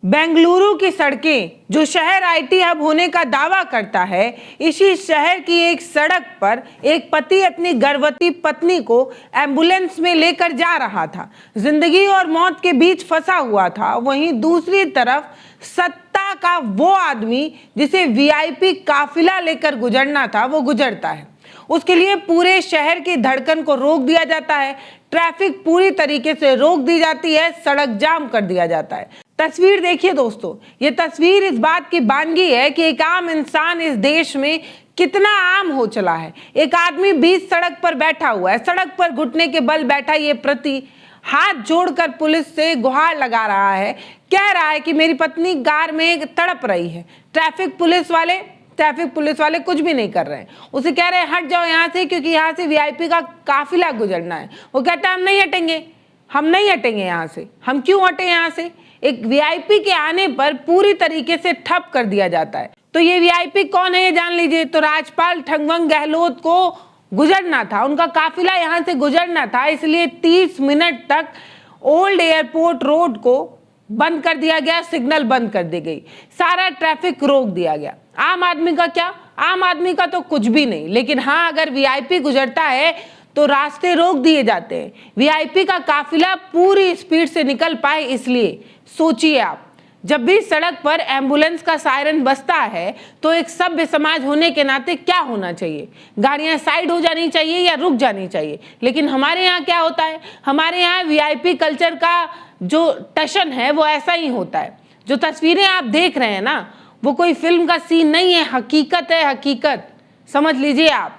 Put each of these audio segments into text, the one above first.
बेंगलुरु की सड़कें, जो शहर आईटी हब होने का दावा करता है, इसी शहर की एक सड़क पर एक पति अपनी गर्भवती पत्नी को एम्बुलेंस में लेकर जा रहा था। जिंदगी और मौत के बीच फंसा हुआ था। वहीं दूसरी तरफ सत्ता का वो आदमी जिसे वीआईपी काफिला लेकर गुजरना था, वो गुजरता है। उसके लिए पूरे शहर की धड़कन को रोक दिया जाता है, ट्रैफिक पूरी तरीके से रोक दी जाती है, सड़क जाम कर दिया जाता है। तस्वीर देखिए दोस्तों, ये तस्वीर इस बात की बानगी है कि एक आम इंसान इस देश में कितना आम हो चला है। एक आदमी बीच सड़क पर बैठा हुआ है, सड़क पर घुटने के बल बैठा ये प्रति हाथ जोड़कर पुलिस से गुहार लगा रहा है, कह रहा है कि मेरी पत्नी कार में तड़प रही है। ट्रैफिक पुलिस वाले कुछ भी नहीं कर रहे हैं। उसे कह रहे हैं हट जाओ यहाँ से, क्योंकि यहाँ से वीआईपी का काफिला गुजरना है। वो कहता है हम नहीं हटेंगे यहाँ से। हम क्यों हटे यहाँ से? एक वीआईपी के आने पर पूरी तरीके से ठप कर दिया जाता है। तो ये वीआईपी कौन है ये जान लीजिए। तो राज्यपाल ठगवंत गहलोत को गुजरना था, उनका काफिला यहाँ से गुजरना था, इसलिए 30 मिनट तक ओल्ड एयरपोर्ट रोड को बंद कर दिया गया, सिग्नल बंद कर दी गई, सारा ट्रैफिक रोक दिया गया। आम आदमी का क्या? आम आदमी का तो कुछ भी नहीं, लेकिन हाँ, अगर वीआईपी गुजरता है तो रास्ते रोक दिए जाते हैं, वीआईपी का काफिला पूरी स्पीड से निकल पाए। इसलिए सोचिए आप, जब भी सड़क पर एम्बुलेंस का सायरन बजता है तो एक सभ्य समाज होने के नाते क्या होना चाहिए? गाड़ियां साइड हो जानी चाहिए या रुक जानी चाहिए। लेकिन हमारे यहाँ क्या होता है? हमारे यहाँ वीआईपी कल्चर का जो टशन है वो ऐसा ही होता है। जो तस्वीरें आप देख रहे हैं ना, वो कोई फिल्म का सीन नहीं है, हकीकत है, हकीकत समझ लीजिए आप।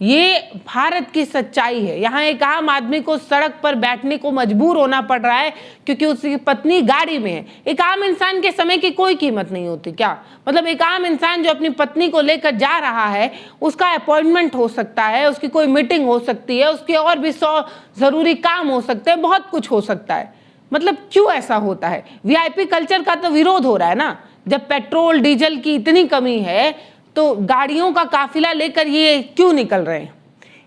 ये भारत की सच्चाई है। यहाँ एक आम आदमी को सड़क पर बैठने को मजबूर होना पड़ रहा है क्योंकि उसकी पत्नी गाड़ी में है। एक आम इंसान के समय की कोई कीमत नहीं होती क्या? मतलब एक आम इंसान जो अपनी पत्नी को लेकर जा रहा है, उसका अपॉइंटमेंट हो सकता है, उसकी कोई मीटिंग हो सकती है, उसके और भी 100 जरूरी काम हो सकते हैं, बहुत कुछ हो सकता है। मतलब क्यों ऐसा होता है? वीआईपी कल्चर का तो विरोध हो रहा है ना। जब पेट्रोल डीजल की इतनी कमी है तो गाड़ियों का काफिला लेकर ये क्यों निकल रहे हैं?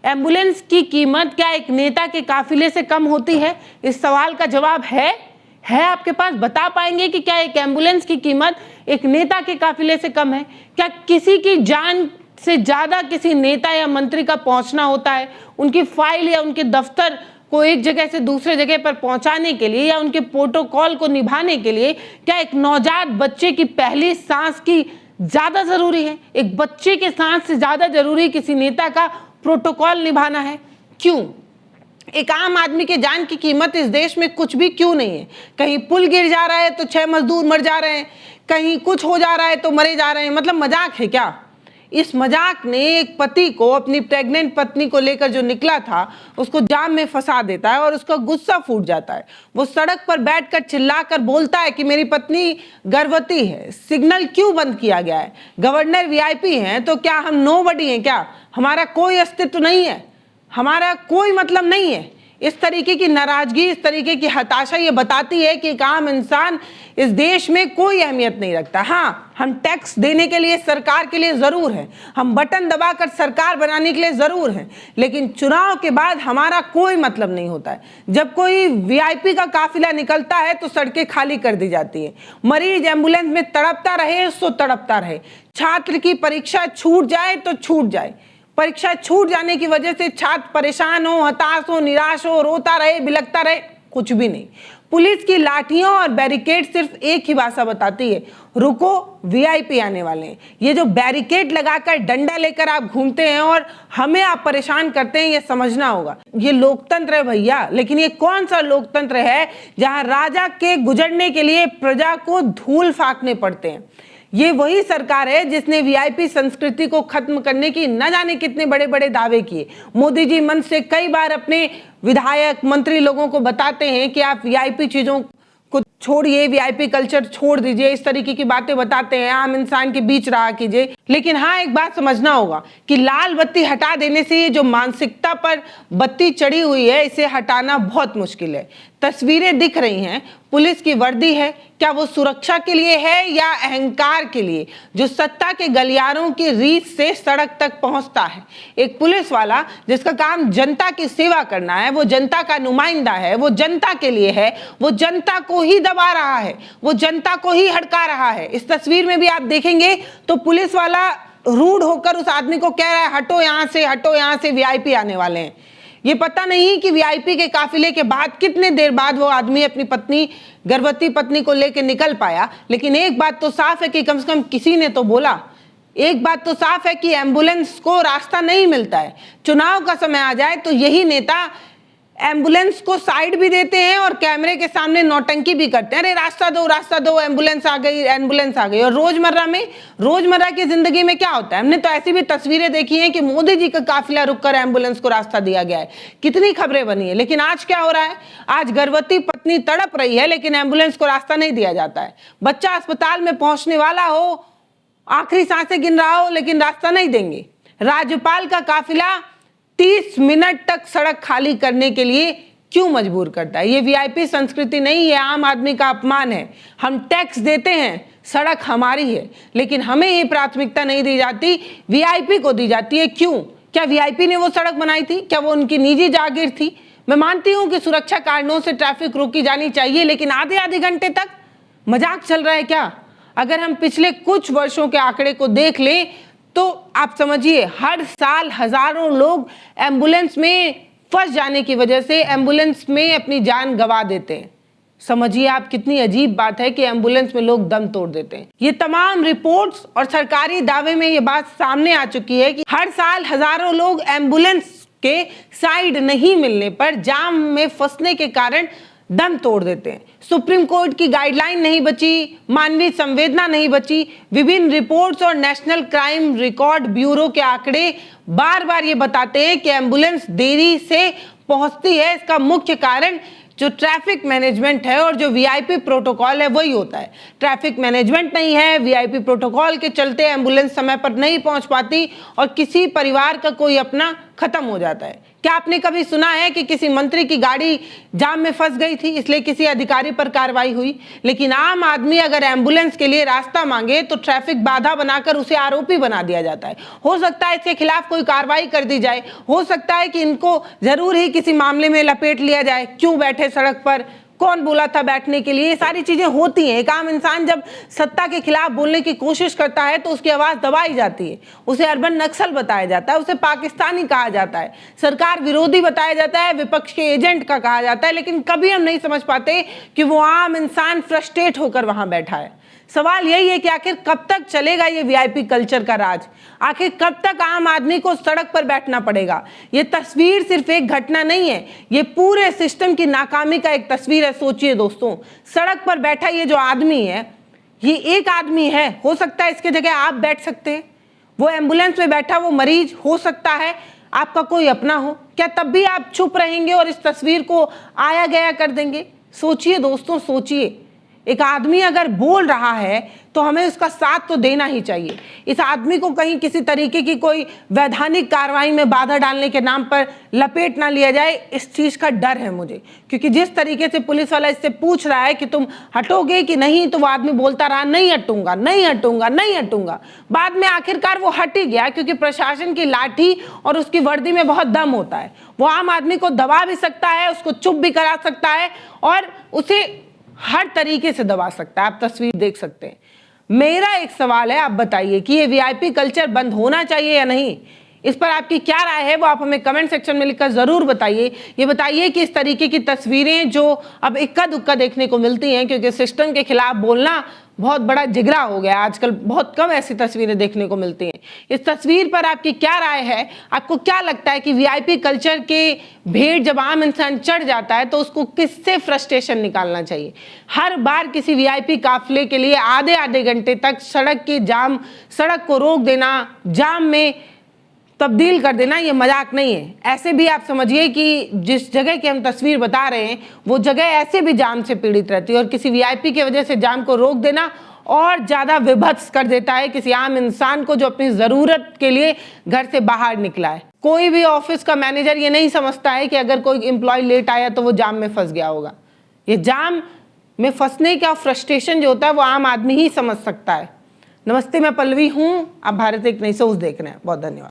एम्बुलेंस की कीमत क्या एक नेता के काफिले से कम होती है? इस सवाल का जवाब है आपके पास? बता पाएंगे कि क्या एक एम्बुलेंस की कीमत एक नेता के काफिले से कम है? क्या किसी की जान से ज्यादा किसी नेता या मंत्री का पहुंचना होता है? उनकी फाइल या उनके दफ्तर को एक जगह से दूसरे जगह पर पहुंचाने के लिए या उनके प्रोटोकॉल को निभाने के लिए क्या एक नवजात बच्चे की पहली सांस की ज्यादा जरूरी है? एक बच्चे के सांस से ज्यादा जरूरी किसी नेता का प्रोटोकॉल निभाना है? क्यों? एक आम आदमी के जान की कीमत इस देश में कुछ भी क्यों नहीं है? कहीं पुल गिर जा रहा है तो 6 मजदूर मर जा रहे हैं, कहीं कुछ हो जा रहा है तो मरे जा रहे हैं। मतलब मजाक है क्या? इस मजाक ने एक पति को अपनी प्रेग्नेंट पत्नी को लेकर जो निकला था उसको जाम में फंसा देता है और उसका गुस्सा फूट जाता है। वो सड़क पर बैठकर चिल्लाकर बोलता है कि मेरी पत्नी गर्भवती है। सिग्नल क्यों बंद किया गया है? गवर्नर वीआईपी हैं तो क्या हम नोबडी हैं क्या? हमारा कोई अस्तित्व नहीं है, हमारा कोई मतलब नहीं है? इस तरीके की नाराजगी, इस तरीके की हताशा ये बताती है कि एक आम इंसान इस देश में कोई अहमियत नहीं रखता। हाँ, हम टैक्स देने के लिए सरकार के लिए जरूर हैं, हम बटन दबाकर सरकार बनाने के लिए जरूर हैं, लेकिन चुनाव के बाद हमारा कोई मतलब नहीं होता है। जब कोई वीआईपी का काफिला निकलता है तो सड़कें खाली कर दी जाती है, मरीज एम्बुलेंस में तड़पता रहे सो तड़पता रहे, छात्र की परीक्षा छूट जाए तो छूट जाए, परीक्षा छूट जाने की वजह से छात्र परेशान हो, हताश हो, निराश हो, रोता रहे, बिलखता रहे, कुछ भी नहीं। पुलिस की लाठियों और बैरिकेड सिर्फ एक ही भाषा बताती है, रुको वीआईपी आने वाले हैं। ये जो बैरिकेड लगाकर डंडा लेकर आप घूमते हैं और हमें आप परेशान करते हैं, ये समझना होगा। ये लोकतंत्र है भैया, लेकिन ये कौन सा लोकतंत्र है जहां राजा के गुजरने के लिए प्रजा को धूल फाकने पड़ते हैं? ये वही सरकार है जिसने वीआईपी संस्कृति को खत्म करने की न जाने कितने बड़े बड़े दावे किए। मोदी जी मंच से कई बार अपने विधायक मंत्री लोगों को बताते हैं कि आप वीआईपी चीजों को छोड़िए, वीआईपी कल्चर छोड़ दीजिए, इस तरीके की बातें बताते हैं, आम इंसान के बीच रहा कीजिए। लेकिन हाँ, एक बात समझना होगा कि लाल बत्ती हटा देने से ये जो मानसिकता पर बत्ती चढ़ी हुई है, इसे हटाना बहुत मुश्किल है। तस्वीरें दिख रही हैं, पुलिस की वर्दी है, क्या वो सुरक्षा के लिए है या अहंकार के लिए, जो सत्ता के गलियारों की रीछ से सड़क तक पहुंचता है। एक पुलिस वाला जिसका काम जनता की सेवा करना है, वो जनता का नुमाइंदा है, वो जनता के लिए है, वो जनता को ही दबा रहा है, वो जनता को ही हड़का रहा है। इस तस्वीर में भी आप देखेंगे तो पुलिस वाला रूड होकर उस आदमी को कह रहा है, हटो यहां से, हटो यहां से, वीआईपी आने वाले हैं। ये पता नहीं कि वीआईपी के काफिले के बाद कितने देर बाद वो आदमी अपनी पत्नी, गर्भवती पत्नी को लेकर निकल पाया। लेकिन एक बात तो साफ है कि कम से कम किसी ने तो बोला। एक बात तो साफ है कि एम्बुलेंस को रास्ता नहीं मिलता है। चुनाव का समय आ जाए तो यही नेता एम्बुलेंस को साइड भी देते हैं और कैमरे के सामने नौटंकी भी करते हैं, अरे रास्ता दो, एम्बुलेंस आ गई, एम्बुलेंस आ गई। और रोजमर्रा की जिंदगी में क्या होता है? हमने तो ऐसी भी तस्वीरें देखी हैं कि मोदी जी का काफिला रुककर एम्बुलेंस को रास्ता दिया गया है, कितनी खबरें बनी है। लेकिन आज क्या हो रहा है? आज गर्भवती पत्नी तड़प रही है लेकिन एम्बुलेंस को रास्ता नहीं दिया जाता है। बच्चा अस्पताल में पहुंचने वाला हो, आखिरी सांसें गिन रहा हो, लेकिन रास्ता नहीं देंगे। राज्यपाल का काफिला 30 मिनट तक सड़क खाली करने के लिए क्यों मजबूर करता है? ये वीआईपी संस्कृति नहीं है, आम आदमी का अपमान है। हम टैक्स देते हैं, सड़क हमारी है, लेकिन हमें ये प्राथमिकता नहीं दी जाती, वीआईपी को दी जाती है। क्यों? क्या वीआईपी ने वो सड़क बनाई थी? क्या वो उनकी निजी जागीर थी? मैं मानती हूं कि सुरक्षा कारणों से ट्रैफिक रोकी जानी चाहिए, लेकिन आधे घंटे तक मजाक चल रहा है क्या? अगर हम पिछले कुछ वर्षों के आंकड़े को देख लें तो आप समझिए, हर साल हजारों लोग एम्बुलेंस में फंस जाने की वजह से एम्बुलेंस में अपनी जान गंवा देते हैं। समझिए आप, कितनी अजीब बात है कि एम्बुलेंस में लोग दम तोड़ देते हैं। ये तमाम रिपोर्ट्स और सरकारी दावे में ये बात सामने आ चुकी है कि हर साल हजारों लोग एम्बुलेंस के साइड नहीं मिलने पर, जाम में फंसने के कारण दम तोड़ देते हैं। सुप्रीम कोर्ट की गाइडलाइन नहीं बची, मानवीय संवेदना नहीं बची। विभिन्न रिपोर्ट्स और नेशनल क्राइम रिकॉर्ड ब्यूरो के आंकड़े बार बार ये बताते हैं कि एम्बुलेंस देरी से पहुंचती है। इसका मुख्य कारण जो ट्रैफिक मैनेजमेंट है और जो वीआईपी प्रोटोकॉल है वही होता है। ट्रैफिक मैनेजमेंट नहीं है, वीआईपी प्रोटोकॉल के चलते एम्बुलेंस समय पर नहीं पहुंच पाती और किसी परिवार का कोई अपना खत्म हो जाता है। क्या आपने कभी सुना है कि किसी मंत्री की गाड़ी जाम में फंस गई थी इसलिए किसी अधिकारी पर कार्रवाई हुई? लेकिन आम आदमी अगर एम्बुलेंस के लिए रास्ता मांगे तो ट्रैफिक बाधा बनाकर उसे आरोपी बना दिया जाता है। हो सकता है इसके खिलाफ कोई कार्रवाई कर दी जाए, हो सकता है कि इनको जरूर ही किसी मामले में लपेट लिया जाए। क्यों बैठे सड़क पर, कौन बोला था बैठने के लिए? ये सारी चीजें होती हैं। एक आम इंसान जब सत्ता के खिलाफ बोलने की कोशिश करता है तो उसकी आवाज दबाई जाती है, उसे अर्बन नक्सल बताया जाता है, उसे पाकिस्तानी कहा जाता है, सरकार विरोधी बताया जाता है, विपक्ष के एजेंट का कहा जाता है। लेकिन कभी हम नहीं समझ पाते कि वो आम इंसान फ्रस्ट्रेट होकर वहां बैठा है। सवाल यही है कि आखिर कब तक चलेगा ये वीआईपी कल्चर का राज? आखिर कब तक आम आदमी को सड़क पर बैठना पड़ेगा? ये तस्वीर सिर्फ एक घटना नहीं है, ये पूरे सिस्टम की नाकामी का एक तस्वीर है। सोचिए दोस्तों, सड़क पर बैठा ये जो आदमी है, ये एक आदमी है, हो सकता है इसके जगह आप बैठ सकते हैं। वो एम्बुलेंस में बैठा वो मरीज हो सकता है आपका कोई अपना हो। क्या तब भी आप चुप रहेंगे और इस तस्वीर को आया गया कर देंगे? सोचिए दोस्तों, सोचिए। एक आदमी अगर बोल रहा है तो हमें उसका साथ तो देना ही चाहिए। इस आदमी को कहीं किसी तरीके की कोई वैधानिक कार्रवाई में बाधा डालने के नाम पर लपेट ना लिया जाए, इस चीज का डर है मुझे। क्योंकि जिस तरीके से पुलिस वाला इससे पूछ रहा है कि तुम हटोगे कि नहीं, तो वो आदमी बोलता रहा नहीं हटूंगा, नहीं हटूंगा, नहीं हटूंगा। बाद में आखिरकार वो हट ही गया, क्योंकि प्रशासन की लाठी और उसकी वर्दी में बहुत दम होता है। वो आम आदमी को दबा भी सकता है, उसको चुप भी करा सकता है और उसे हर तरीके से दबा सकता है। आप तस्वीर देख सकते हैं। मेरा एक सवाल है, आप बताइए कि ये वीआईपी कल्चर बंद होना चाहिए या नहीं? इस पर आपकी क्या राय है वो आप हमें कमेंट सेक्शन में लिखकर जरूर बताइए। ये बताइए कि इस तरीके की तस्वीरें जो अब इक्का दुक्का देखने को मिलती हैं, क्योंकि सिस्टम के खिलाफ बोलना बहुत बड़ा जिगरा हो गया, आजकल बहुत कम ऐसी तस्वीरें देखने को मिलती हैं। इस तस्वीर पर आपकी क्या राय है? आपको क्या लगता है कि वीआईपी कल्चर के भेड़ जब आम इंसान चढ़ जाता है तो उसको किससे फ्रस्ट्रेशन निकालना चाहिए? हर बार किसी वीआईपी काफिले के लिए आधे घंटे तक सड़क को रोक देना, जाम में तब्दील कर देना, ये मजाक नहीं है। ऐसे भी आप समझिए कि जिस जगह की हम तस्वीर बता रहे हैं वो जगह ऐसे भी जाम से पीड़ित रहती है और किसी वीआईपी की वजह से जाम को रोक देना और ज़्यादा विभत्स कर देता है किसी आम इंसान को जो अपनी ज़रूरत के लिए घर से बाहर निकला है। कोई भी ऑफिस का मैनेजर ये नहीं समझता है कि अगर कोई एम्प्लॉय लेट आया तो वो जाम में फंस गया होगा। ये जाम में फंसने का फ्रस्ट्रेशन जो होता है वो आम आदमी ही समझ सकता है। नमस्ते, मैं पल्लवी हूँ, आप भारत एक नई सोच देख रहे हैं। बहुत धन्यवाद।